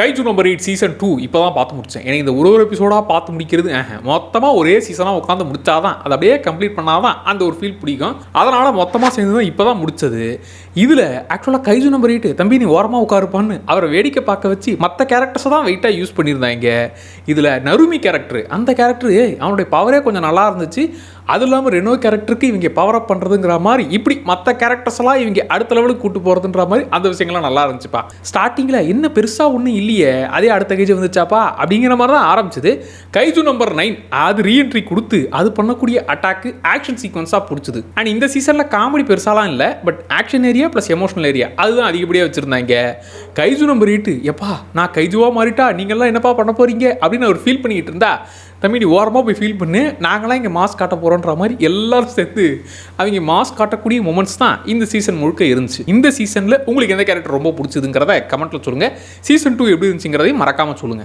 Kaiju number 8 season 2 இப்போ தான் பார்த்து முடித்தேன். எனக்கு இந்த ஒரு எபிசோடாக பார்த்து முடிக்கிறது மொத்தமாக ஒரே சீசனாக உட்காந்து முடிச்சாதான் அதை அப்படியே கம்ப்ளீட் பண்ணாதான் அந்த ஒரு ஃபீல் பிடிக்கும். அதனால் மொத்தமாக சேர்ந்து தான் இப்போ தான் முடித்தது. இதில் ஆக்சுவலாக கைஜு நம்பர் 8 தம்பி நீ ஓரமாக உட்காருப்பான்னு அவரை வேடிக்கை பார்க்க வச்சு மற்ற கேரக்டர்ஸை தான் வெயிட்டாக யூஸ் பண்ணியிருந்தாங்க. இதில் நருமி கேரக்டர், அந்த கேரக்டர் அவனுடைய பவரே கொஞ்சம் நல்லா இருந்துச்சு. அது இல்லாமல் ரெனோ கேரக்டருக்கு இவங்க பவர் அப் பண்ணுறதுங்கிற மாதிரி இப்படி மற்ற கேரக்டர்ஸ் எல்லாம் இவங்க அடுத்த லெவலுக்கு கூட்டு போகிறதுன்ற மாதிரி அந்த விஷயங்கள்லாம் நல்லா இருந்துச்சுப்பா. ஸ்டார்டிங்கில் என்ன பெருசாக ஒன்றும் இல்லையே, அதே அடுத்த கேஜ் வந்துச்சாப்பா அப்படிங்கிற மாதிரி தான் ஆரம்பிச்சது. கைஜு நம்பர் 9 அது ரீஎன்ட்ரி கொடுத்து அது பண்ணக்கூடிய அட்டாக்கு ஆக்ஷன் சீக்வன்ஸாக பிடிச்சது. அண்ட் இந்த சீசனில் காமெடி பெருசாலாம் இல்லை, but action area plus emotional area அதுதான் அதிகப்படியாக வச்சுருந்தாங்க. கைஜு நம்பர் 8 எப்பா நான் கைஜுவாக மாறிட்டா நீங்கள்லாம் என்னப்பா பண்ண போகிறீங்க அப்படின்னு அவர் ஃபீல் பண்ணிக்கிட்டு இருந்தா, தம்பி நீ ஓரமாக போய் ஃபீல் பண்ணு, நாங்களாம் இங்கே மாஸ்க் காட்ட போகிறோன்ற மாதிரி எல்லாரும் சேர்த்து அவங்க மாஸ்க் காட்டக்கூடிய மொமெண்ட்ஸ் தான் இந்த சீசன் முழுக்க இருந்துச்சு. இந்த சீசனில் உங்களுக்கு எந்த கேரக்டர் ரொம்ப பிடிச்சதுங்கிறத கமெண்ட்டில் சொல்லுங்கள். சீசன் 2 எப்படி இருந்துச்சுங்கிறதையும் மறக்காமல் சொல்லுங்கள்.